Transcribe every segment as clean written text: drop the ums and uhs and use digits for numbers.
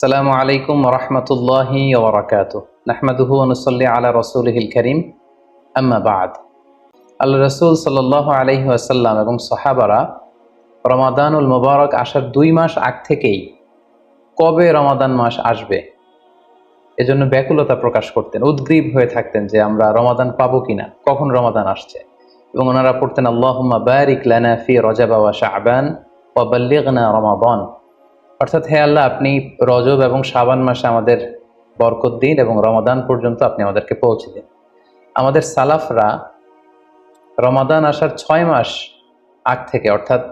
আসসালামু আলাইকুম রহমতুল্লাহি ওবরাকাতুহ। নাহমাদুহু ওয়া নুসাল্লি আলা রাসূলিহিল কারীম, আম্মা বা'দ। আল্লাহ রাসূল সাল্লাল্লাহু আলাইহি ওয়াসাল্লাম এবং সাহাবারা রমাদানুল মুবারক আসার 2 মাস আগ থেকেই কবে রমাদান মাস আসবে এজন্য ব্যাকুলতা প্রকাশ করতেন, উদ্গ্রীব হয়ে থাকতেন যে আমরা রমাদান পাবো কিনা, কখন রমাদান আসছে। এবং ওনারা পড়তেন আল্লাহুম্মা বারিক লানা ফি রজব ওয়া শাবান ওয়া বাল্লিগনা রমাদান। অর্থাৎ হে আল্লাহ, আপনি রজব এবং শাবান মাসে আমাদের বরকত দিন এবং রমাদান পর্যন্ত আপনি আমাদেরকে পৌঁছে দিন। আমাদের সালাফরা রমাদান আসার 6 মাস আগ থেকে, অর্থাৎ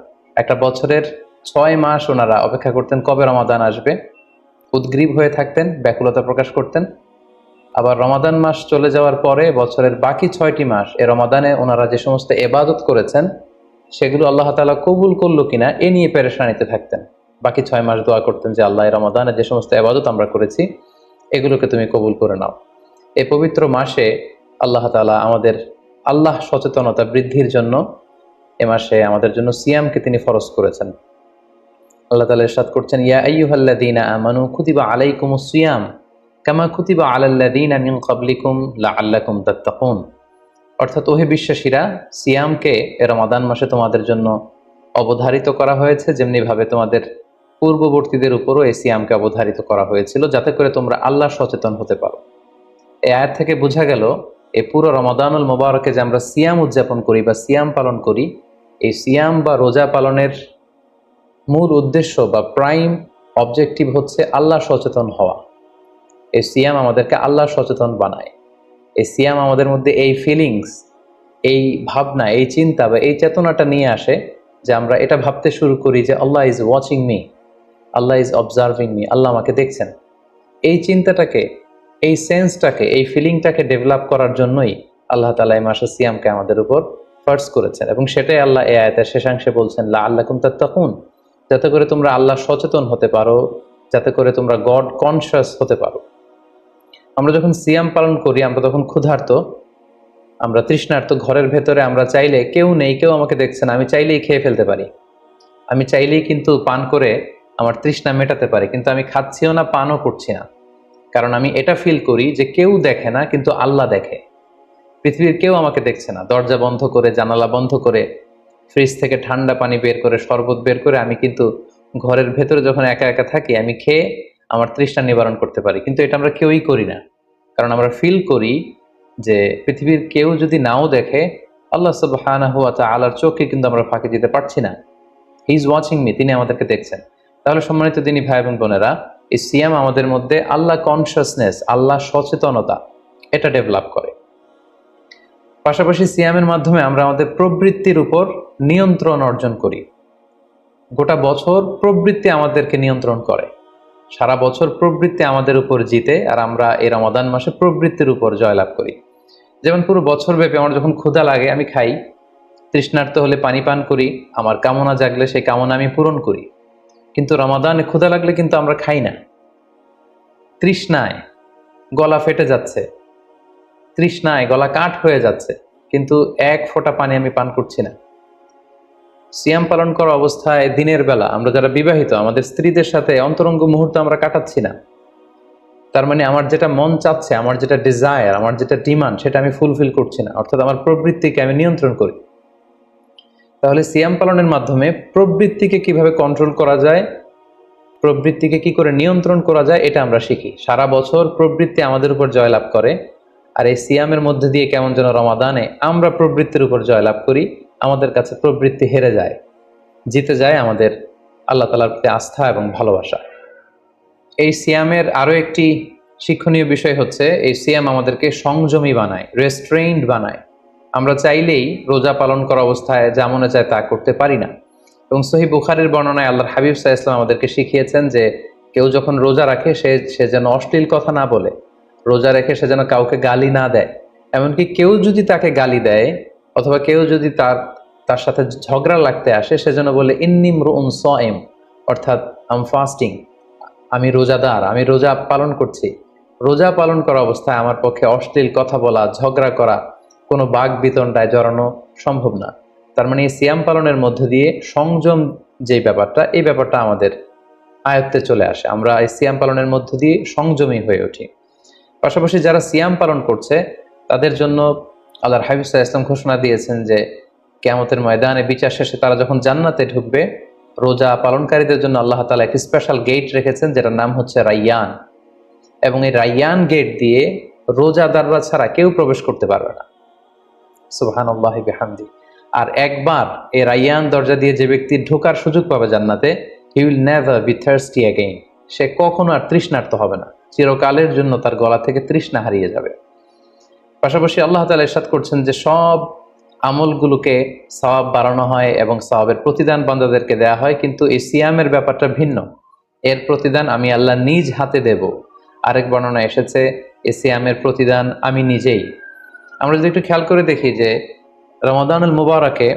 একটা বছরের 6 মাস ওনারা অপেক্ষা করতেন কবে রমাদান আসবে, উদ্গ্রীব হয়ে থাকতেন, ব্যাকুলতা প্রকাশ করতেন। আবার রমাদান মাস চলে যাওয়ার পরে বছরের বাকি 6টি মাস এ রমাদানে ওনারা যে সমস্ত ইবাদত করেছেন সেগুলো আল্লাহ তাআলা কবুল করলো কিনা এ নিয়ে পেরেশানিতে থাকতেন। বাকি 6 মাস দোয়া করতেন যে আল্লাহ, রমাদানে যে সমস্ত ইবাদত আমরা করেছি এগুলোকে তুমি কবুল করে নাও। এই পবিত্র মাসে আল্লাহ তাআলা আমাদের আল্লাহ সচেতনতা বৃদ্ধির জন্য এ মাসে আমাদের জন্য সিয়ামকে তিনি ফরজ করেছেন। আল্লাহ তাআলা ইরশাদ করছেন, ইয়া আইয়ুহাল্লাযীনা আমানু কুতিবা আলাইকুমুস সিয়াম কামা কুতিবা আলাল্লাযীনা মিন ক্বাবলিকুম লাআল্লাকুম তাত্তাকুন। অর্থাৎ ওহে বিশ্বাসীরা, সিয়ামকে এ রমাদান মাসে তোমাদের জন্য অবধারিত করা হয়েছে যেমনিভাবে তোমাদের পূর্ববর্তীদের উপরও এই সিয়ামকে অবধারিত করা হয়েছিল, যাতে করে তোমরা আল্লাহ সচেতন হতে পারো। এই আয়াত থেকে বোঝা গেল এই পুরো রমাদানুল মুবারকে যে আমরা সিয়াম উদযাপন করি বা সিয়াম পালন করি, এই সিয়াম বা রোজা পালনের মূল উদ্দেশ্য বা প্রাইম অবজেক্টিভ হচ্ছে আল্লাহ সচেতন হওয়া। এই সিয়াম আমাদেরকে আল্লাহ সচেতন বানায়। এই সিয়াম আমাদের মধ্যে এই ফিলিংস, এই ভাবনা, এই চিন্তা বা এই চেতনাটা নিয়ে আসে যে আমরা এটা ভাবতে শুরু করি যে Allah is watching me, Allah is observing me, Allah আমাকে দেখছেন। এই চিন্তাটাকে, এই সেন্সটাকে, এই ফিলিংটাকে ডেভেলপ করার জন্যই আল্লাহ তাআলা এই মাসে সিয়ামকে আমাদের উপর ফরজ করেছেন। এবং সেটাই আল্লাহ এই আয়াতের শেষাংশে বলছেন, লাআল্লাকুম তাত্তাকুন, যাতে করে তোমরা আল্লাহ সচেতন হতে পারো, যাতে করে তোমরা গড কনশিয়াস হতে পারো। আমরা যখন সিয়াম পালন করি আমরা তখন ক্ষুধার্ত, আমরা তৃষ্ণার্ত, ঘরের ভেতরে আমরা চাইলে কেউ নেই, কেউ আমাকে দেখছে না, আমি চাইলেই খেয়ে ফেলতে পারি, আমি চাইলেই কিন্তু পান করে আমার তৃষ্ণা মেটাতে পারি, কিন্তু আমি খাচ্ছিও না, পানও করছি না। কারণ আমি এটা ফিল করি যে কেউ দেখে না কিন্তু আল্লাহ দেখে। পৃথিবীর কেউ আমাকে দেখছে না, দরজা বন্ধ করে, জানালা বন্ধ করে, ফ্রিজ থেকে ঠান্ডা পানি বের করে, শরবত বের করে আমি কিন্তু ঘরের ভেতরে যখন একা একা থাকি আমি খেয়ে আমার তৃষ্ণা নিবারণ করতে পারি। কিন্তু এটা আমরা কেউই করি না, কারণ আমরা ফিল করি যে পৃথিবীর কেউ যদি নাও দেখে, আল্লাহ সুবহানাহু ওয়া তাআলার চোখে কিন্তু আমরা ফাঁকি দিতে পারছি না। হি ইজ ওয়াচিং মি, তিনি আমাদেরকে দেখছেন। তাহলে সম্মানিত দিনী ভাই এবং বোনেরা, এই সিয়াম আমাদের মধ্যে আল্লাহ কনশিয়াসনেস, আল্লাহ সচেতনতা এটা ডেভেলপ করে। পাশাপাশি সিয়ামের মাধ্যমে আমরা আমাদের প্রবৃত্তির উপর নিয়ন্ত্রণ অর্জন করি। গোটা বছর প্রবৃত্তি আমাদেরকে নিয়ন্ত্রণ করে, সারা বছর প্রবৃত্তি আমাদের উপর জিতে, আর আমরা এই রমাদান মাসে প্রবৃত্তির উপর জয়লাভ করি। যেমন পুরো বছর ব্যাপী আমার যখন ক্ষুধা লাগে আমি খাই, তৃষ্ণার্ত হলে পানি পান করি, আমার কামনা জাগলে সেই কামনা আমি পূরণ করি। কিন্তু রমাদানে ক্ষুধা লাগলে কিন্তু আমরা খাই না। তৃষ্ণায় গলা ফেটে যাচ্ছে, তৃষ্ণায় গলা কাঠ হয়ে যাচ্ছে, কিন্তু এক ফোঁটা পানি আমি পান করছি না। সিয়াম পালন করা অবস্থায় দিনের বেলা আমরা যারা বিবাহিত, আমাদের স্ত্রীদের সাথে অন্তরঙ্গ মুহূর্ত আমরা কাটাচ্ছি না। তার মানে আমার যেটা মন চাচ্ছে, আমার যেটা ডিজায়ার, আমার যেটা ডিমান্ড, সেটা আমি ফুলফিল করছি না, অর্থাৎ আমার প্রবৃত্তিকে আমি নিয়ন্ত্রণ করি। তাহলে সিয়াম পালনের মাধ্যমে প্রবৃত্তিকে কিভাবে কন্ট্রোল করা যায়, প্রবৃত্তিকে কি করে নিয়ন্ত্রণ করা যায়, এটা আমরা শিখি। সারা বছর প্রবৃত্তি আমাদের উপর জয়লাভ করে, আর এই সিয়ামের মধ্যে দিয়ে কেমন যেন রমাদানে আমরা প্রবৃত্তির উপর জয়লাভ করি, আমাদের কাছে প্রবৃত্তি হেরে যায়, জিতে যায় আমাদের আল্লাহ তাআলার প্রতি আস্থা এবং ভালোবাসা। এই সিয়ামের আরো একটি শিক্ষণীয় বিষয় হচ্ছে, এই সিয়াম আমাদেরকে সংযমী বানায়, রেস্ট্রেইনড বানায়। আমরা চাইলেই রোজা পালন করা অবস্থায় যা মনে চায় তা করতে পারি না। এবং সহিহ বুখারীর বর্ণনায় আল্লাহর হাবিব সাল্লাল্লাহু আলাইহি ওয়াসাল্লাম আমাদেরকে শিখিয়েছেন যে কেউ যখন রোজা রাখে সে যেন অশ্লীল কথা না বলে, রোজা রেখে সে যেন কাউকে গালি না দেয়। এমনকি কেউ যদি তাকে গালি দেয় অথবা কেউ যদি তার সাথে ঝগড়া লাগতে আসে, সে যেন বলে ইন্নী ইমরুউন সাইম, অর্থাৎ আম ফাস্টিং, আমি রোজাদার, আমি রোজা পালন করছি। রোজা পালন করা অবস্থায় আমার পক্ষে অশ্লীল কথা বলা, ঝগড়া করা, কোনো বাক বিতণ্ডায় জড়ানো সম্ভব না। তার মানে এই সিয়াম পালনের মধ্যে দিয়ে সংযম যেই ব্যাপারটা, এই ব্যাপারটা আমাদের আয়ত্তে চলে আসে, আমরা এই সিয়াম পালনের মধ্য দিয়ে সংযমী হয়ে উঠি। পাশাপাশি যারা সিয়াম পালন করছে তাদের জন্য আল্লাহর হাবিব সাল্লাল্লাহু আলাইহি ওয়াসাল্লাম ঘোষণা দিয়েছেন যে কিয়ামতের ময়দানে বিচার শেষে তারা যখন জান্নাতে ঢুকবে, রোজা পালনকারীদের জন্য আল্লাহ তাআলা একটি স্পেশাল গেট রেখেছেন যেটার নাম হচ্ছে রাইয়ান, এবং এই রাইয়ান গেট দিয়ে রোজাদাররা ছাড়া কেউ প্রবেশ করতে পারবে না। সুবহানাল্লাহি বিহামদি। আর একবার এই রাইয়ান দরজা দিয়ে যে ব্যক্তি ঢোকার সুযোগ পাবে জান্নাতে, he will never be thirsty again, সে কখনো আর তৃষ্ণার্ত হবে না, চিরকালের জন্য তার গলা থেকে তৃষ্ণা হারিয়ে যাবে। পাশাপাশি আল্লাহ তাআলা ইরশাদ করছেন যে সব আমলগুলোকে সওয়াব বাড়ানো হয় এবং সওয়াবের প্রতিদান বান্দাদেরকে দেয়া হয়, কিন্তু এই সিয়ামের ব্যাপারটা ভিন্ন, এর প্রতিদান আমি আল্লাহ নিজ হাতে দেব। আরেক বর্ণনা এসেছে এই সিয়ামের প্রতিদান আমি নিজেই। আমরা যদি একটু খেয়াল করে দেখি যে রমাদানুল মুবারাকে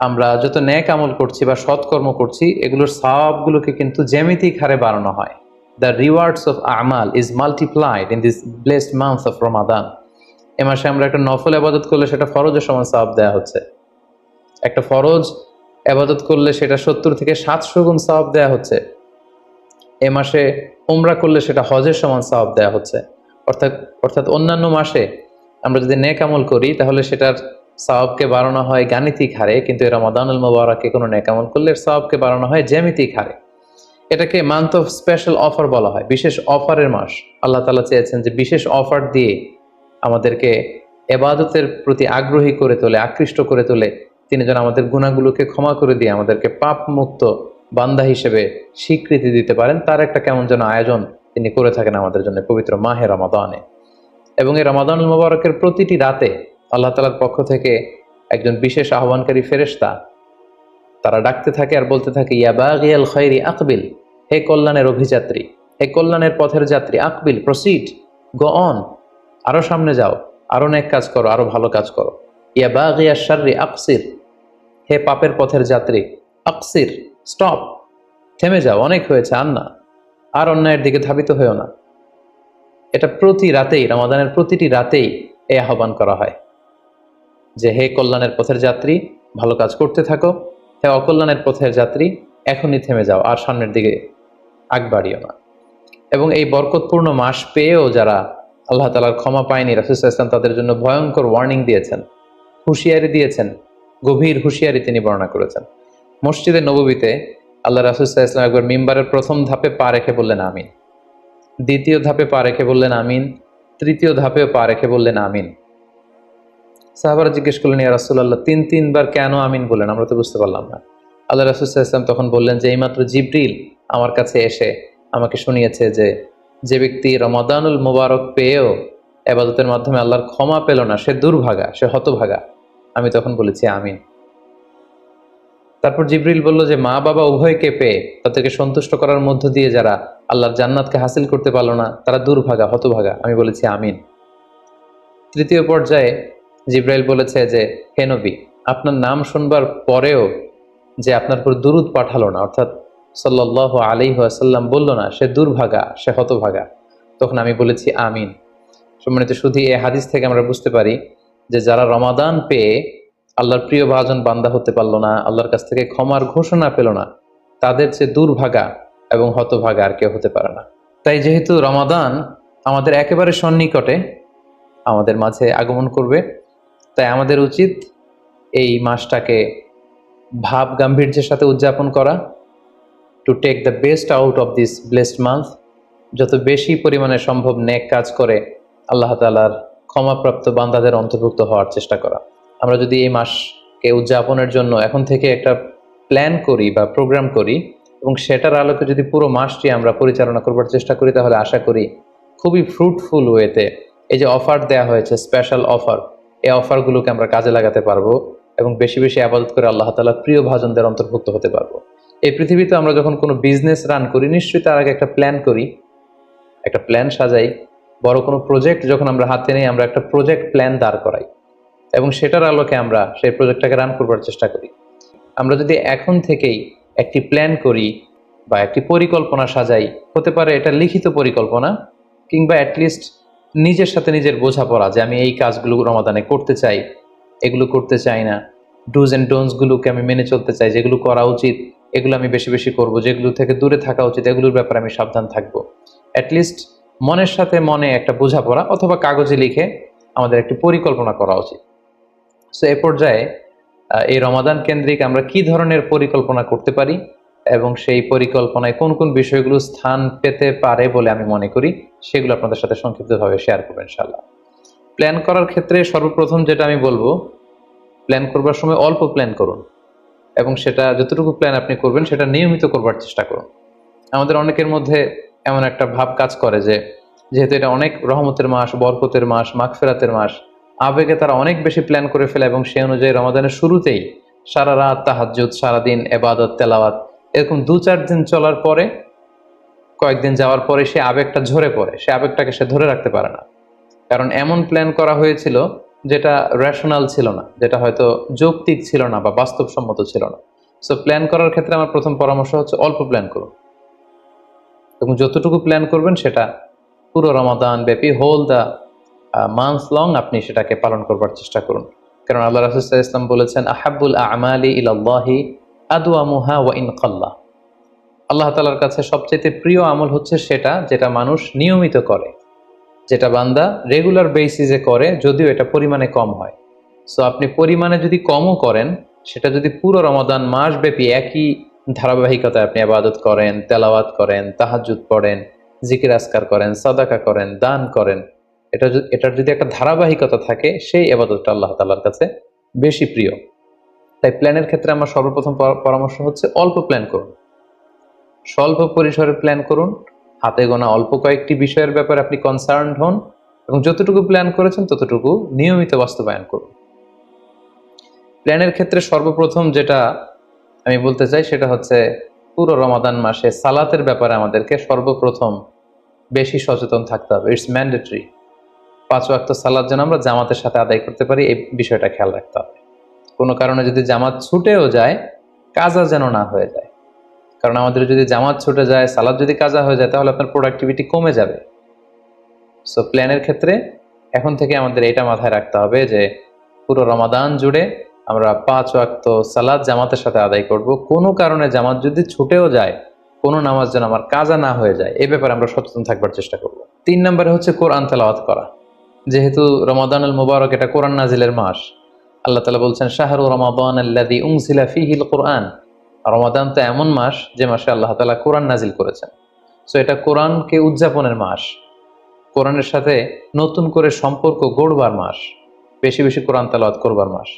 আমরা যত নেক আমল করছি বা সৎকর্ম করছি, এগুলোর সওয়াবগুলোকে কিন্তু জ্যামিতিক হারে বাড়ানো হয়। The rewards of amal is multiplied in this blessed month of Ramadan. এ মাসে আমরা একটা নফল ইবাদত করলে সেটা ফরজের সমান সওয়াব দেওয়া হচ্ছে। একটা ফরজ ইবাদত করলে সেটা 70 থেকে 700 গুণ সওয়াব দেওয়া হচ্ছে। এ মাসে উমরা করলে সেটা হজের সমান সওয়াব দেওয়া হচ্ছে। অর্থাৎ অন্যান্য মাসে আমরা যদি নেক আমল করি তাহলে সেটার সওয়াবকে বাড়ানো হয় গাণিতিক হারে, কিন্তু রমাদানুল মুবারাকে কোনো নেক আমল করলে সওয়াবকে বাড়ানো হয় জ্যামিতিক হারে। এটাকে মান্থ অফ স্পেশাল অফার বলা হয়, বিশেষ অফারের মাস। আল্লাহ তাআলা চেয়েছেন যে বিশেষ অফার দিয়ে আমাদেরকে ইবাদতের প্রতি আগ্রহী করে তোলে, আকৃষ্ট করে তোলে। তিনি যেন আমাদের গুনাহগুলোকে ক্ষমা করে দিয়ে আমাদেরকে পাপ মুক্ত বান্দা হিসেবে স্বীকৃতি দিতে পারেন, তার একটা কেমন যেন আয়োজন তিনি করে থাকেন আমাদের জন্য পবিত্র মাহে রমাদানে। এবং এই রমাদানুল মুবারকের প্রতিটি রাতে আল্লাহ তাআলার পক্ষ থেকে একজন বিশেষ আহ্বানকারী ফেরেশতা তারা ডাকতে থাকে আর বলতে থাকে, ইয়া বাগিয়াল খায়রি আকবিল, হে কল্যাণের অভিযাত্রী, হে কল্যাণের পথের যাত্রী, আকবিল, প্রসিড, গো অন, আরো সামনে যাও, আরো নেক কাজ করো, আরো ভালো কাজ করো। ইয়া বাগিয়াশ শাররি আকসির, হে পাপের পথের যাত্রী, আকসির, স্টপ, থেমে যাও, অনেক হয়েছে, আর না, আর অন্যায়ের দিকে ধাবিত হয়েও না। এটা প্রতি রাতেই, রমাদানের প্রতিটি রাতেই এই আহ্বান করা হয় যে হে কল্যাণের পথের যাত্রী, ভালো কাজ করতে থাকো, হে অকল্যাণের পথের যাত্রী, এখনই থেমে যাও, আর সামনের দিকে আগ বাড়িও না। এবং এই বরকতপূর্ণ মাস পেয়েও যারা আল্লাহ তাআলার ক্ষমা পায়নি, রাসূল সাল্লাল্লাহু আলাইহি ওয়াসাল্লাম তাদের জন্য ভয়ঙ্কর ওয়ার্নিং দিয়েছেন, হুঁশিয়ারি দিয়েছেন, গভীর হুঁশিয়ারি তিনি বর্ণনা করেছেন। মসজিদে নববীতে আল্লাহ রাসূল সাল্লাল্লাহু আলাইহি ওয়াসাল্লাম একবার মিম্বারের প্রথম ধাপে পা রেখে বললেন আমিন, দ্বিতীয় ধাপে পা রেখে বললেন আমিন, তৃতীয় ধাপেও পা রেখে বললেন আমিন। সাহাবারা জিজ্ঞেস করলেন, ইয়া রাসূলুল্লাহ, তিনবার কেন আমিন বললেন? আমরা তো বুঝতে পারলাম না। আল্লাহ রাসূল সাল্লাল্লাহু আলাইহি ওয়াসাল্লাম তখন বললেন যে এইমাত্র জিবরিল আমার কাছে এসে আমাকে শুনিয়েছে যে ব্যক্তি রমাদানুল মুবারক পেয়েও ইবাদতের মাধ্যমে আল্লাহর ক্ষমা পেল না, সে দুর্ভাগা, সে হতভাগা। আমি তখন বলেছি আমিন। তারপর জিবরিল বলল যে মা বাবা উভয়কে পেয়ে তাদেরকে সন্তুষ্ট করার মধ্য দিয়ে যারা আল্লাহর জান্নাতকে হাসিল করতে পারলো না, তারা দুর্ভাগা, হতভাগা। আমি বলেছি আমিন। তৃতীয় পর্যায়ে জিবরাইল বলেছে যে হে নবী, আপনার নাম শুনবার পরেও যে আপনার উপর দুরূদ পাঠালো না, অর্থাৎ সাল্লাল্লাহু আলাইহি ওয়াসাল্লাম বলল না, সে দুর্ভাগা, সে হতভাগা। তখন আমি বলেছি আমিন। সম্মানিত শুধু এই হাদিস থেকে আমরা বুঝতে পারি যে যারা রমাদান পেয়ে আল্লাহর প্রিয় ভাজন বান্দা হতে পারলো না, আল্লাহর কাছ থেকে ক্ষমার ঘোষণা পেল না, তাদের চেয়ে দুর্ভাগা এবং হতভাগা আর কেউ হতে পারে না। তাই যেহেতু রমাদান আমাদের একেবারে সন্নিকটে আমাদের মাঝে আগমন করবে, তাই আমাদের উচিত এই মাসটাকে ভাব গাম্ভীর্যের সাথে উদযাপন করা, to take the best out of this blessed month, যত বেশি পরিমাণে সম্ভব নেক কাজ করে আল্লাহ তাআলার ক্ষমাপ্রাপ্ত বান্দাদের অন্তর্ভুক্ত হওয়ার চেষ্টা করা। আমরা যদি এই মাসকে উদযাপনের জন্য এখন থেকে একটা প্ল্যান করি বা প্রোগ্রাম করি এবং সেটার আলোকে যদি পুরো মাসটি আমরা পরিচালনা করবার চেষ্টা করি, তাহলে আশা করি খুবই ফ্রুটফুল ওয়েতে এই যে অফার দেওয়া হয়েছে, স্পেশাল অফার, এই অফারগুলোকে আমরা কাজে লাগাতে পারবো এবং বেশি বেশি ইবাদত করে আল্লাহ তাআলার প্রিয় ভাজনদের অন্তর্ভুক্ত হতে পারবো। এই পৃথিবীতে আমরা যখন কোনো বিজনেস রান করি, নিশ্চয়ই তার আগে একটা প্ল্যান করি, একটা প্ল্যান সাজাই। বড় কোনো প্রজেক্ট যখন আমরা হাতে নিই, আমরা একটা প্রজেক্ট প্ল্যান দাঁড় করাই এবং সেটার আলোকে আমরা সেই প্রজেক্টটাকে রান করবার চেষ্টা করি। আমরা যদি এখন থেকেই একটি প্ল্যান করি বা একটি পরিকল্পনা সাজাই, হতে পারে এটা লিখিত পরিকল্পনা কিংবা অ্যাটলিস্ট নিজের সাথে নিজের বোঝাপড়া যে আমি এই কাজগুলো রমাদানে করতে চাই, এগুলো করতে চাই না, ডুজ অ্যান্ড ডোন্টসগুলোকে আমি মেনে চলতে চাই, যেগুলো করা উচিত এগুলো আমি বেশি বেশি করব, যেগুলো থেকে দূরে থাকা উচিত এগুলোর ব্যাপারে আমি সাবধান থাকবো। অ্যাটলিস্ট মনের সাথে মনে একটা বোঝাপড়া অথবা কাগজে লিখে আমাদের একটি পরিকল্পনা করা উচিত। সো এ পর্যায়ে এই রমাদান কেন্দ্রিক আমরা কি ধরনের পরিকল্পনা করতে পারি এবং সেই পরিকল্পনায় কোন কোন বিষয়গুলো স্থান পেতে পারে বলে আমি মনে করি, সেগুলো আপনাদের সাথে সংক্ষিপ্তভাবে শেয়ার করবো ইনশাআল্লাহ। প্ল্যান করার ক্ষেত্রে সর্বপ্রথম যেটা আমি বলবো, প্ল্যান করবার সময় অল্প প্ল্যান করুন এবং সেটা যতটুকু প্ল্যান আপনি করবেন সেটা নিয়মিত করবার চেষ্টা করুন। আমাদের অনেকের মধ্যে এমন একটা ভাব কাজ করে যে যেহেতু এটা অনেক রহমতের মাস, বরকতের মাস, মাগফিরাতের মাস, আবেগে তারা অনেক বেশি প্ল্যান করে ফেলে এবং সেই অনুযায়ী রমাদানের শুরুতেই সারা রাত তাহাজ্জুদ, সারাদিন এবাদত তেলাওয়াত, এরকম 2-4 দিন চলার পরে, কয়েকদিন যাওয়ার পরে সে আবেগটা ঝরে পড়ে, সে আবেগটাকে সে ধরে রাখতে পারে না। কারণ এমন প্ল্যান করা হয়েছিল যেটা রেশনাল ছিল না, যেটা হয়তো যৌক্তিক ছিল না বা বাস্তবসম্মত ছিল না। সো প্ল্যান করার ক্ষেত্রে আমার প্রথম পরামর্শ হচ্ছে অল্প প্ল্যান করুন এবং যতটুকু প্ল্যান করবেন সেটা পুরো রমাদান ব্যাপী, হোল দ্য মান্থ লং আপনি সেটাকে পালন করবার চেষ্টা করুন। কারণ আল্লাহ রাসূল সাল্লাল্লাহু আলাইহি ওয়াসাল্লাম বলেছেন, আহাব্বুল আমালি ইলাল্লাহি আদওয়ামুহা ওয়া ইন কাল্লা। আল্লাহ তাআলার কাছে সবচেয়ে প্রিয় আমল হচ্ছে সেটা যেটা মানুষ নিয়মিত করে, যেটা বান্দা রেগুলার বেসিসে করে, যদিও এটা পরিমাণে কম হয়। সো আপনি পরিমাণে যদি কমও করেন, সেটা যদি পুরো রমাদান মাস ব্যাপী একই ধারাবাহিকতায় আপনি ইবাদত করেন, তেলাওয়াত করেন, তাহাজ্জুদ পড়েন, জিকির আজকার করেন, সাদাকা করেন, দান করেন, এটার যদি একটা ধারাবাহিকতা থাকে, সেই ইবাদতটা আল্লাহ তাআলার কাছে বেশি প্রিয়। তাই প্ল্যানের ক্ষেত্রে আমার সর্বপ্রথম পরামর্শ হচ্ছে অল্প প্ল্যান করুন, স্বল্প পরিসরে প্ল্যান করুন, হাতে গোনা অল্প কয়েকটি বিষয়ের ব্যাপারে আপনি কনসার্নড হন এবং যতটুকু প্ল্যান করেছেন ততটুকু নিয়মিত বাস্তবায়ন করুন। প্ল্যানের ক্ষেত্রে সর্বপ্রথম যেটা আমি বলতে চাই সেটা হচ্ছে পুরো রমাদান মাসে সালাতের ব্যাপারে আমাদেরকে সর্বপ্রথম বেশি সচেতন থাকতে হবে। It's mandatory. 5 ওয়াক্ত সালাত যেন আমরা জামাতের সাথে আদায় করতে পারি, এই বিষয়টা খেয়াল রাখতে হবে। কোনো কারণে যদি জামাত ছুটেও যায়, কাজা যেন না হয়ে যায়। কারণ আমাদের যদি জামাত ছুটে যায়, সালাত যদি কাজা হয়ে যায়, তাহলে আপনার প্রোডাক্টিভিটি কমে যাবে। সো প্ল্যানের ক্ষেত্রে এখন থেকে আমাদের এটা মাথায় রাখতে হবে যে পুরো রমাদান জুড়ে আমরা 5 ওয়াক্ত সালাত জামাতের সাথে আদায় করব। কোনো কারণে জামাত যদি ছুটেও যায়, কোনো নামাজ যেন আমার কাজা না হয়ে যায়, এই ব্যাপারে আমরা সচেতন থাকবার চেষ্টা করব। 3 নম্বরে হচ্ছে কোরআন তেলাওয়াত করা। যেহেতু রমাদানুল মুবারক এটা কোরআন নাজিলের মাস, আল্লাহ তাআলা বলছেন শাহরু রমাদান আল্লাযী উনজিলা ফীহিল কুরআন। রমাদান তো এমন মাস যে মাসে আল্লাহ তাআলা কোরআন নাজিল করেছেন। সো এটা কোরআনকে উদযাপনের মাস, কোরআনের সাথে নতুন করে সম্পর্ক গড়বার মাস, বেশি বেশি কোরআন তেলাওয়াত করবার মাস।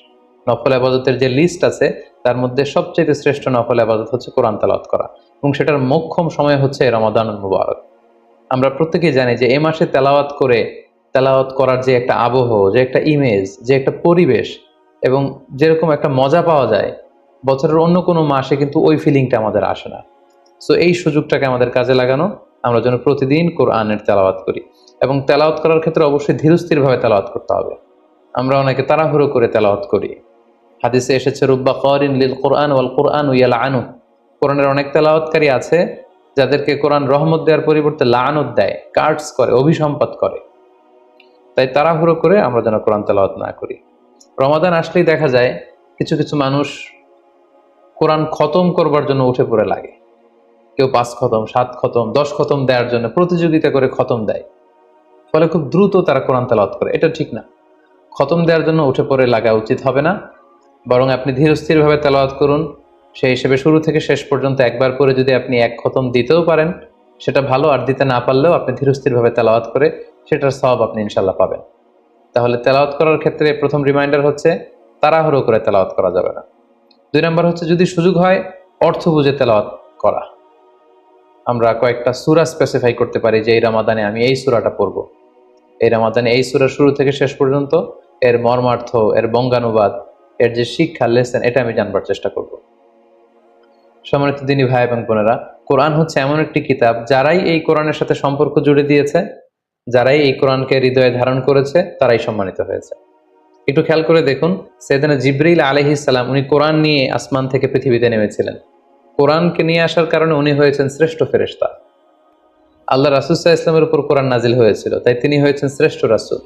নফল ইবাদতের যে লিস্ট আছে তার মধ্যে সবচেয়ে শ্রেষ্ঠ নফল ইবাদত হচ্ছে কোরআন তেলাওয়াত করা এবং সেটার মোক্ষম সময় হচ্ছে রমাদানুল মুবারক। আমরা প্রত্যেকেই জানি যে এই মাসে তেলাওয়াত করার যে একটা আবহ, যে একটা ইমেজ, যে একটা পরিবেশ এবং যেরকম একটা মজা পাওয়া যায়, বছরের অন্য কোনো মাসে কিন্তু ওই ফিলিংটা আমাদের আসে না। সো এই সুযোগটাকে আমাদের কাজে লাগানো, আমরা যেন প্রতিদিন কোরআনের তেলাওয়াত করি এবং তেলাওয়াত করার ক্ষেত্রে অবশ্যই ধীরস্থিরভাবে তেলাওয়াত করতে হবে। আমরা অনেকে তাড়াহুড়ো করে তেলাওয়াত করি। হাদিসে এসেছে রুব্বা কারিন লিল কোরআন ওয়াল কোরআন ইয়ালআনু। কোরআনের অনেক তেলাওয়াতকারী আছে যাদেরকে কোরআন রহমত দেওয়ার পরিবর্তে লাআনত দেয়, কার্ডস করে, অভিসম্পাত করে। তাই তাড়াহুড়ো করে আমরা যেন কোরআন তেলাওয়াত না করি। রমাদান আসলেই দেখা যায় কিছু কিছু মানুষ কোরআন খতম করবার জন্য উঠে পড়ে লাগে। কেউ 5 খতম, 7 খতম, 10 খতম দেওয়ার জন্য প্রতিযোগিতা করে খতম দেয়, ফলে খুব দ্রুত তারা কোরআন তেলাওয়াত করে। এটা ঠিক না। খতম দেওয়ার জন্য উঠে পড়ে লাগা উচিত হবে না, বরং আপনি ধীরস্থিরভাবে তেলাওয়াত করুন। সেই হিসেবে শুরু থেকে শেষ পর্যন্ত একবার করে যদি আপনি 1 খতম দিতেও পারেন সেটা ভালো, আর দিতে না পারলেও আপনি ধীরস্থিরভাবে তেলাওয়াত করে সেটার সওয়াব আপনি ইনশাল্লাহ পাবেন। তাহলে তেলাওয়াত করার ক্ষেত্রে প্রথম রিমাইন্ডার হচ্ছে তাড়াহুড়ো করে তেলাওয়াত করা যাবে না। 2 নম্বর হচ্ছে যদি সুযোগ হয় অর্থ বুঝে তেলাওয়াত করা। আমরা কয়েকটা সূরা স্পেসিফাই করতে পারি যে এই রমাদানে আমি এই সূরাটা পড়ব, এই রমাদানে এই সূরা শুরু থেকে শেষ পর্যন্ত এর মর্মার্থ, এর বঙ্গানুবাদ, এর যে শিক্ষা লেসন, এটা আমি জানবার চেষ্টা করব। সম্মানিত দিনী ভাই এবং বোনেরা, কোরআন হচ্ছে এমন একটি কিতাব, যারাই এই কোরআনের সাথে সম্পর্ক জুড়ে দিয়েছে, যারাই এই কোরআনকে হৃদয়ে ধারণ করেছে, তারাই সম্মানিত হয়েছে। একটু খেয়াল করে দেখুন, সাইয়েদনা জিবরিল আলাইহিস সালাম উনি কোরআন নিয়ে আসমান থেকে পৃথিবীতে নেমেছিলেন। কোরআনকে নিয়ে আসার কারণে উনি হয়েছেন শ্রেষ্ঠ ফেরেশতা। আল্লাহ রাসূল সাল্লাল্লাহু আলাইহি ওয়াসাল্লামের উপর কোরআন নাজিল হয়েছিল, তাই তিনি হয়েছেন শ্রেষ্ঠ রাসূল।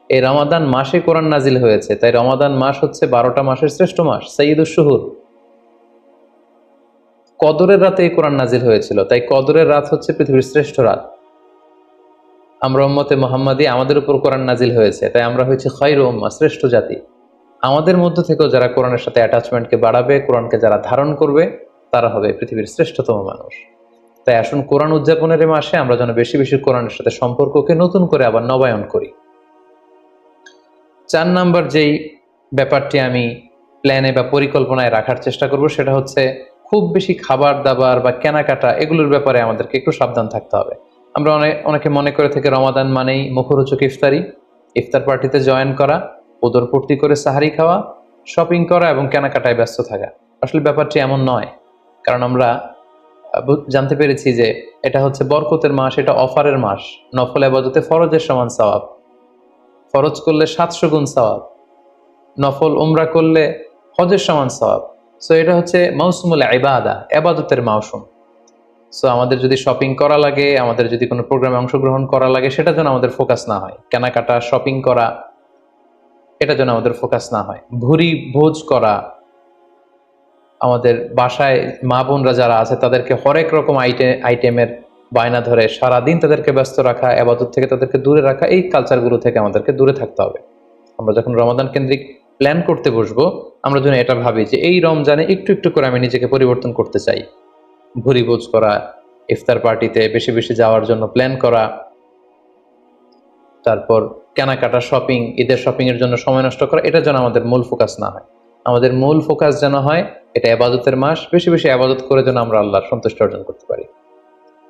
এই রমাদান মাসে কোরআন নাজিল হয়েছে, তাই রমাদান মাস হচ্ছে 12টা মাসের শ্রেষ্ঠ মাস, সাইয়্যিদুশ শুহুর। কদরের রাতে এই কোরআন নাজিল হয়েছিল, তাই কদরের রাত হচ্ছে পৃথিবীর শ্রেষ্ঠ রাত। আমরা উম্মতে মুহাম্মাদি, আমাদের উপর কোরআন নাজিল হয়েছে, তাই আমরা হয়েছি খায়রু উম্মাহ, শ্রেষ্ঠ জাতি। আমাদের মধ্য থেকেও যারা কোরআনের সাথে অ্যাটাচমেন্টকে বাড়াবে, কোরআনকে যারা ধারণ করবে, তারা হবে পৃথিবীর শ্রেষ্ঠতম মানুষ। তাই আসুন কোরআন উদযাপনের এই মাসে আমরা যেন বেশি বেশি কোরআনের সাথে সম্পর্ককে নতুন করে আবার নবায়ন করি। 4 নাম্বার যেই ব্যাপারটি আমি প্ল্যানে বা পরিকল্পনায় রাখার চেষ্টা করব, সেটা হচ্ছে খুব বেশি খাবার দাবার বা কেনাকাটা এগুলোর ব্যাপারে আমাদেরকে একটু সাবধান থাকতে হবে। আমরা অনেকে মনে করে থেকে রমাদান মানেই মুখরোচক ইফতারি, ইফতার পার্টিতে জয়েন করা, উদরপূর্তি করে সাহারি খাওয়া, শপিং করা এবং কেনাকাটায় ব্যস্ত থাকা। আসলে ব্যাপারটি এমন নয়, কারণ আমরা জানতে পেরেছি যে এটা হচ্ছে বরকতের মাস, এটা অফারের মাস। নফল ইবাদতে ফরজের সমান সওয়াব, ফরজ করলে 700 গুণ সওয়াব, নফল উমরা করলে হজের সমান সওয়াব। সো এটা হচ্ছে মৌসুমুল ইবাদা, ইবাদতের মৌসুম। সো আমাদের যদি শপিং করা লাগে, আমাদের যদি কোনো প্রোগ্রামে অংশগ্রহণ করা লাগে, সেটা যেন আমাদের ফোকাস না হয়। কেনাকাটা, শপিং করা, এটা যেন আমাদের ফোকাস না হয়। ভুরি ভোজ করা, আমাদের বাসায় মা বোনরা যারা আছে তাদেরকে হরেক রকম আইটেমের বায়না ধরে সারাদিন তাদেরকে ব্যস্ত রাখা, ইবাদত থেকে তাদেরকে দূরে রাখা, এই কালচারগুলো থেকে আমাদেরকে দূরে থাকতে হবে। আমরা যখন রমাদান কেন্দ্রিক প্ল্যান করতে বসবো, আমরা যেন এটা ভাবি যে এই রমজানে একটু একটু করে আমি নিজেকে পরিবর্তন করতে চাই। ভুরি ভোজ করা, ইফতার পার্টিতে বেশি বেশি যাওয়ার জন্য প্ল্যান করা, তারপর কেনাকাটা, শপিং, ঈদের শপিং এর জন্য সময় নষ্ট করা, এটা যেন আমাদের মূল ফোকাস না হয়। আমাদের মূল ফোকাস যেন হয় এটা ইবাদতের মাস, বেশি বেশি ইবাদত করে যেন আমরা আল্লাহর সন্তুষ্টি অর্জন করতে পারি।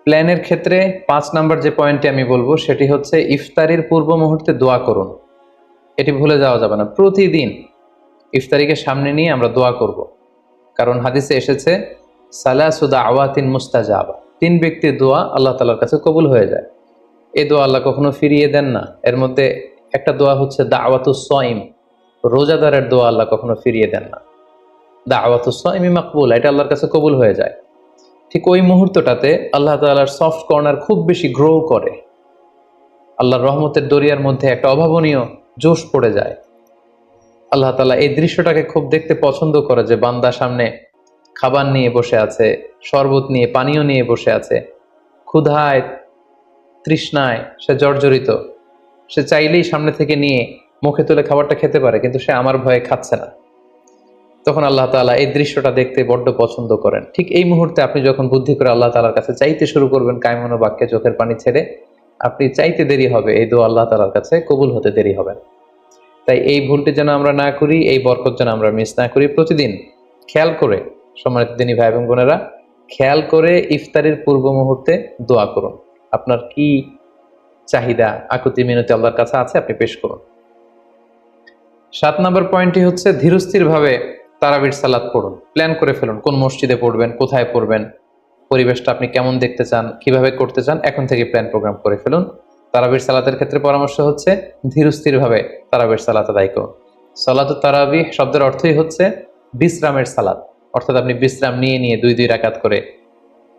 প্ল্যানের ক্ষেত্রে 5 নাম্বার যে পয়েন্টটি আমি বলবো সেটি হচ্ছে ইফতারির পূর্ব মুহূর্তে দোয়া করুন। এটি ভুলে যাওয়া যাবে না। প্রতিদিন ইফতারিকে সামনে নিয়ে আমরা দোয়া করব, কারণ হাদিসে এসেছে সালাসু দাওয়াতিন মুস্তাজাবা, 3 ব্যক্তির দোয়া আল্লাহ তাআলার কাছে কবুল হয়ে যায়। এই দোয়া আল্লাহ কখনো ফিরিয়ে দেন না। এর মধ্যে একটা দোয়া হচ্ছে দাওয়াতুস সাইম, রোজাদারের দোয়া আল্লাহ কখনো ফিরিয়ে দেন না। দাওয়াতুস সাইমি মাকবুল, এটা আল্লাহর কাছে কবুল হয়ে যায়। ঠিক ওই মুহূর্তটাতে আল্লাহ তাআলার সফট কর্নার খুব বেশি গ্রো করে, আল্লাহর রহমতের দরিয়ার মধ্যে একটা অভাবনীয় জোশ পড়ে যায়। আল্লাহ তাআলা এই দৃশ্যটাকে খুব দেখতে পছন্দ করে যে বান্দা সামনে খাবার নিয়ে বসে আছে, শরবত নিয়ে, পানীয় নিয়ে বসে আছে, ক্ষুধায় তৃষ্ণায় সে জর্জরিত, সে চাইলেই সামনে থেকে নিয়ে মুখে তুলে খাবারটা খেতে পারে, কিন্তু সে আমার ভয়ে খাচ্ছে না। তখন আল্লাহ তাআলা এই দৃশ্যটা দেখতে বড্ড পছন্দ করেন। ঠিক এই মুহূর্তে আপনি যখন বুদ্ধি করে আল্লাহ তাআলার কাছে চাইতে শুরু করবেন, কায়মনো বাক্যে চোখের পানি ছেড়ে, আপনি চাইতে দেরি হবে, এই দোয়া আল্লাহ তাআলার কাছে কবুল হতে দেরি হবে না। তাই এই ভুলটি যেন আমরা না করি, এই বরকত যেন আমরা মিস না করি। প্রতিদিন খেয়াল করে, সম্মানিত দিনী ভাই এবং বোনেরা, খেয়াল করে ইফতারির পূর্ব মুহূর্তে দোয়া করুন। আপনার কি চাহিদা, আকুতি মিনতি আল্লাহর কাছে আছে, আপনি পেশ করুন। 7 নম্বর পয়েন্টটি হচ্ছে ধীরস্থির ভাবে তারাবির সালাত পড়ুন। প্ল্যান করে ফেলুন কোন মসজিদে পড়বেন, কোথায় পড়বেন, পরিবেশটা আপনি কেমন দেখতে চান, কিভাবে করতে চান, এখন থেকে প্ল্যান প্রোগ্রাম করে ফেলুন। তারাবির সালাতের ক্ষেত্রে পরামর্শ হচ্ছে ধীরস্থির ভাবে তারাবির সালাত আদায় করুন। সালাতুত তারাবিহ শব্দের অর্থই হচ্ছে বিশ্রামের সালাত, অর্থাৎ আপনি বিশ্রাম নিয়ে নিয়ে 2 রাকাত করে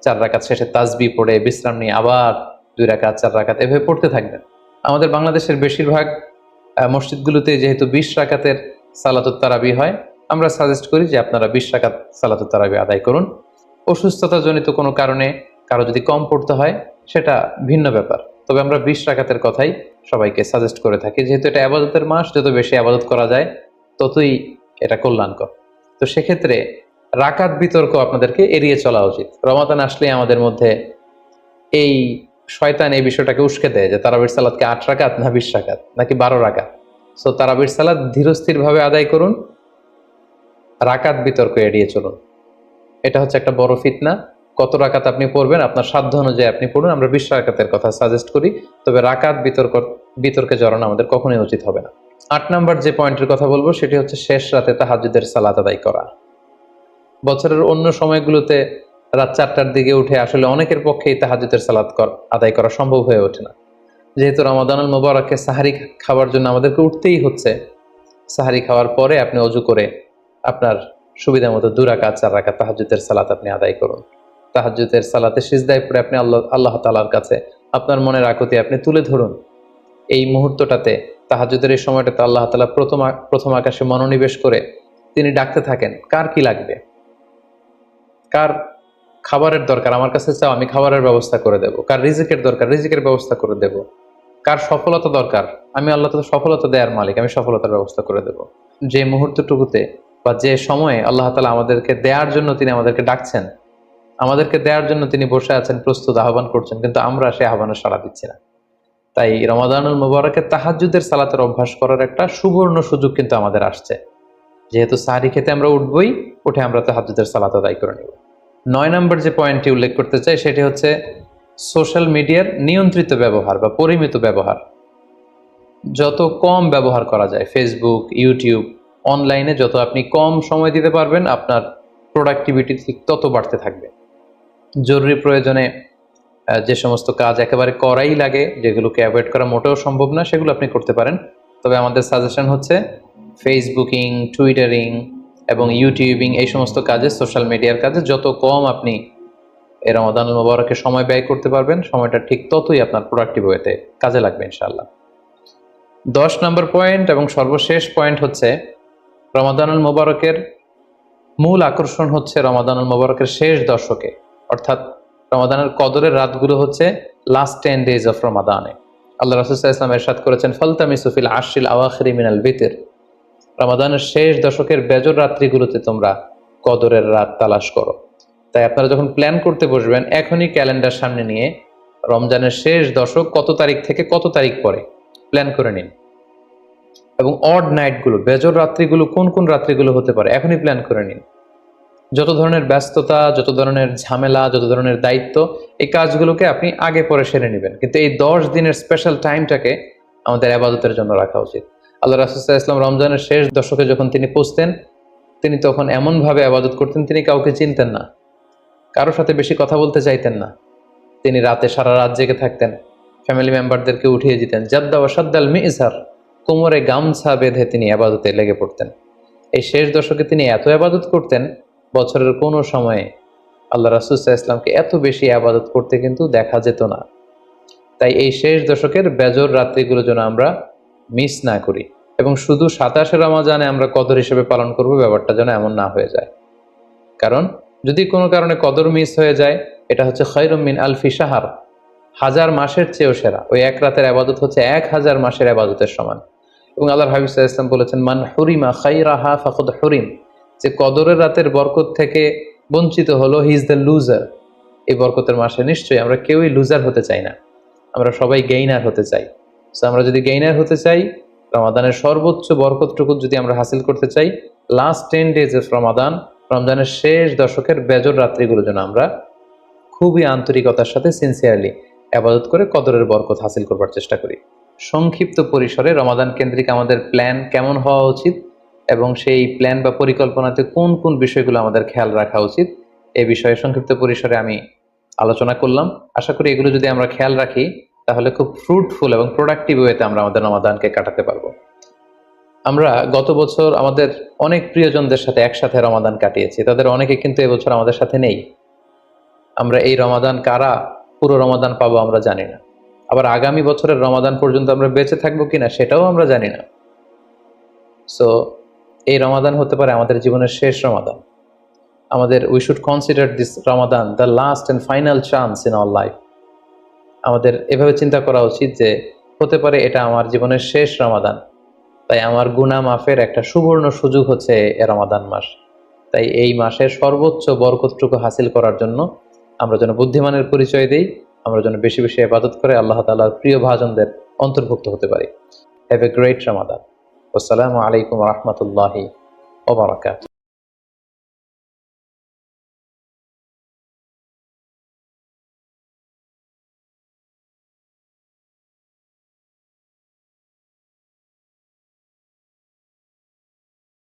4 রাকাত শেষে তাসবিহ পড়ে বিশ্রাম নিয়ে আবার 2 রাকাত 4 রাকাত এভাবে পড়তে থাকবেন। আমাদের বাংলাদেশের বেশিরভাগ মসজিদগুলোতে যেহেতু 20 রাকাতের সালাতুত তারাবিহ হয়, আমরা সাজেস্ট করি যে আপনারা 20 রাকাত সালাতুত তারাবিহ আদায় করুন। অসুস্থতাজনিত কোনো কারণে কারো যদি কম পড়তে হয় সেটা ভিন্ন ব্যাপার, তবে আমরা 20 রাকাতের কথাই সবাইকে সাজেস্ট করে থাকি, যেহেতু এটা ইবাদতের মাস, যত বেশি ইবাদত করা যায় ততই এটা কল্যাণকর। তো সেক্ষেত্রে রাকাত বিতর্ক আপনাদেরকে এড়িয়ে চলা উচিত। রমাদান আসলে আমাদের মধ্যে এই শয়তান এই বিষয়টাকে উস্কে দেয় যে তারাবির সালাতকে 8 রাকাত না 20 রাকাত নাকি 12 রাকাত। সো তারাবির সালাত ধীরস্থির ভাবে আদায় করুন, রাকাত বিতর্ক এড়িয়ে চলুন। এটা হচ্ছে একটা বড় ফিতনা। কত রাকাত আপনি পড়বেন আপনার সাধ্য অনুযায়ী আপনি পড়ুন। আমরা 20 রাকাতের কথা সাজেস্ট করি, তবে রাকাত বিতর্কে জড়ানো আমাদের কখনোই উচিত হবে না। 8 নাম্বার যে পয়েন্টের কথা বলবো সেটি হচ্ছে শেষ রাতে তাহাজ্জুদের সালাত আদায় করা। বছরের অন্য সময়গুলোতে রাত 4টার দিকে উঠে আসলে অনেকের পক্ষেই তাহাজ্জুদের সালাত আদায় করা সম্ভব হয়ে ওঠে না। যেহেতু রমাদানুল মুবারকে সাহারি খাওয়ার জন্য আমাদেরকে উঠতেই হচ্ছে, সাহারি খাওয়ার পরে আপনি ওযু করে আপনার সুবিধা মতো 2 রাকাত 4 রাকাত তাহাজ্জুদের সালাত আপনি আদায় করুন। তাহাজ্জুদের সালাতে সিজদায় পড়ে আপনি আল্লাহ তাআলার কাছে আপনার মনের আকুতি আপনি তুলে ধরুন। এই মুহূর্তটাতে, তাহাজ্জুদের এই সময়টাতে আল্লাহ তাআলা প্রথম আকাশে মনোনিবেশ করে তিনি ডাকতে থাকেন, কার কি লাগবে, কার খাবারের দরকার, আমার কাছে চাও, আমি খাবারের ব্যবস্থা করে দেব। কার রিজিকের দরকার, রিজিকের ব্যবস্থা করে দেব। কার সফলতা দরকার, আমি আল্লাহ তাআলা সফলতা দেওয়ার মালিক, আমি সফলতার ব্যবস্থা করে দেব। যে মুহূর্তটুকুতে বা যে সময়ে আল্লাহ তাআলা আমাদেরকে দেওয়ার জন্য তিনি আমাদেরকে ডাকছেন, আমাদেরকে দেওয়ার জন্য তিনি বসে আছেন, প্রস্তুত, আহ্বান করছেন, কিন্তু আমরা সেই আহ্বানে সাড়া দিচ্ছি না। তাই রমাদানুল মুবারকে তাহাজ্জুদের সালাতের অভ্যাস করার একটা সুবর্ণ সুযোগ কিন্তু আমাদের আসছে। যেহেতু সাহরি খেতে আমরা উঠবই, উঠে আমরা তাহাজ্জুদের সালাত আদায় করে নেব। 9 নম্বর যে পয়েন্টটি উল্লেখ করতে চাই সেটি হচ্ছে সোশ্যাল মিডিয়ার নিয়ন্ত্রিত ব্যবহার বা পরিমিত ব্যবহার। যত কম ব্যবহার করা যায়, ফেসবুক, ইউটিউব, অনলাইনে যত আপনি কম সময় দিতে পারবেন, আপনার প্রোডাক্টিভিটি ঠিক তত বাড়তে থাকবে। জরুরি প্রয়োজনে যে সমস্ত কাজ একেবারে করাই লাগে, যেগুলোকে অ্যাভয়েড করা মোটেও সম্ভব না, সেগুলো আপনি করতে পারেন। তবে আমাদের সাজেশন হচ্ছে ফেসবুকিং, টুইটারিং এবং ইউটিউবিং, এই সমস্ত কাজে, সোশ্যাল মিডিয়ার কাজে যত কম আপনি এই রমাদানুল মুবারকে সময় ব্যয় করতে পারবেন, সময়টা ঠিক ততই আপনার প্রোডাক্টিভ ওয়েতে কাজে লাগবে ইনশাআল্লাহ। 10 নম্বর পয়েন্ট এবং সর্বশেষ পয়েন্ট হচ্ছে রমাদানুল মুবারকের মূল আকর্ষণ হচ্ছে রমাদানুল মুবারকের শেষ দশকে, অর্থাৎ রমাদানের কদরের রাতগুলো হচ্ছে লাস্ট 10 days অফ রমাদানে। আল্লাহ রাসূল সাল্লাল্লাহু আলাইহি ওয়াসাল্লাম ইরশাদ করেছেন, ফালতামিসু ফিল আশরিল আওয়াখিরি মিনাল বিতর, রমাদানের শেষ দশকের বেজর রাত্রিগুলোতে তোমরা কদরের রাত তালাশ করো। তাই আপনারা যখন প্ল্যান করতে বসবেন, এখনই ক্যালেন্ডার সামনে নিয়ে রমজানের শেষ দশক কত তারিখ থেকে কত তারিখ পরে প্ল্যান করে নিন, এবং অড নাইটগুলো, বেজর রাত্রিগুলো কোন কোন রাত্রিগুলো হতে পারে এখনই প্ল্যান করে নিন। যত ধরনের ব্যস্ততা, যত ধরনের ঝামেলা, যত ধরনের দায়িত্ব, এই কাজগুলোকে আপনি আগে পরে সেরে নেবেন, কিন্তু এই 10 দিনের স্পেশাল টাইমটাকে আমাদের ইবাদতের জন্য রাখা উচিত। আল্লাহ রাসূল সাল্লাল্লাহু আলাইহি ওয়াসাল্লাম রমজানের শেষ দশকে যখন তিনি পৌঁছতেন, তিনি তখন এমনভাবে ইবাদত করতেন, তিনি কাউকে চিনতেন না, কারোর সাথে বেশি কথা বলতে চাইতেন না। তিনি রাতে সারা রাত জেগে থাকতেন, ফ্যামিলি মেম্বারদেরকে উঠিয়ে দিতেন, জাদ্দা ওয়া শাদ্দাল মিজহার, কোমরে গামছা বেঁধে তিনি ইবাদতে লেগে পড়তেন। এই শেষ দশকে তিনি এত ইবাদত করতেন, বছরের কোনো সময়ে আল্লাহ রাসূল সাল্লাল্লাহু আলাইহি ওয়াসাল্লামকে এত বেশি ইবাদত করতে কিন্তু দেখা যেত না। তাই এই শেষ দশকের বেজর রাত্রিগুলো যেন আমরা মিস না করি, এবং শুধু 27 রমজানে আমরা কদর হিসেবে পালন করব, ব্যাপারটা যেন এমন না হয়ে যায়। কারণ যদি কোনো কারণে কদর মিস হয়ে যায়, এটা হচ্ছে খায়রুম মিন আলফি শাহর, 1000 মাসের চেয়েও সেরা। ওই এক রাতের ইবাদত হচ্ছে 1000 মাসের ইবাদতের সমান। এবং আল্লাহর হাবিব সাল্লাল্লাহু আলাইহি ওয়াসাল্লাম বলেছেন, মান হুরিমা খায়রাহা ফাকাদ হুরিম, যে কদরের রাতের বরকত থেকে বঞ্চিত হলো, হি ইজ দ্য লুজার। এই বরকতের মাসে নিশ্চয়ই আমরা কেউই লুজার হতে চাই না, আমরা সবাই গেইনার হতে চাই। সো আমরা যদি গেইনার হতে চাই, রমাদানের সর্বোচ্চ বরকতটুকু যদি আমরা হাসিল করতে চাই, লাস্ট 10 days অফ রমাদান, রমজানের শেষ দশকের বেজর রাত্রিগুলো যেন আমরা খুবই আন্তরিকতার সাথে সিনসিয়ারলি ইবাদত করে কদরের বরকত হাসিল করবার চেষ্টা করি। সংক্ষিপ্ত পরিসরে রমাদান কেন্দ্রিক আমাদের প্ল্যান কেমন হওয়া উচিত এবং সেই প্ল্যান বা পরিকল্পনাতে কোন কোন বিষয়গুলো আমাদের খেয়াল রাখা উচিত, এই বিষয়ে সংক্ষিপ্ত পরিসরে আমি আলোচনা করলাম। আশা করি এগুলো যদি আমরা খেয়াল রাখি, তাহলে খুব ফ্রুটফুল এবং প্রোডাক্টিভ ওয়েতে আমরা আমাদের রমাদানকে কাটাতে পারবো। আমরা গত বছর আমাদের অনেক প্রিয়জনদের সাথে একসাথে রমাদান কাটিয়েছি, তাদের অনেকে কিন্তু এবছর আমাদের সাথে নেই। আমরা এই রমাদান কারা পুরো রমাদান পাবো আমরা জানি না, আবার আগামী বছরের রমাদান পর্যন্ত আমরা বেঁচে থাকবো কিনা সেটাও আমরা জানি না। সো এই রমাদান হতে পারে আমাদের জীবনের শেষ রমাদান। আমাদের we should consider this Ramadan the last and final chance in our life. আমাদের এভাবে চিন্তা করা উচিত যে হতে পারে এটা আমার জীবনের শেষ রমাদান, তাই আমার গুনাহ মাফের একটা সুবর্ণ সুযোগ হচ্ছে এ রমাদান মাস। তাই এই মাসের সর্বোচ্চ বরকতটুকু হাসিল করার জন্য আমরা যেন বুদ্ধিমানের পরিচয় দিই, আমরা যেন বেশি বেশি ইবাদত করে আল্লাহ তাআলার প্রিয় ভাজনদের অন্তর্ভুক্ত হতে পারি। হ্যাভ এ গ্রেট রমাদান। আসসালামু আলাইকুম ওয়া রাহমাতুল্লাহি ওয়া বারাকাতুহু।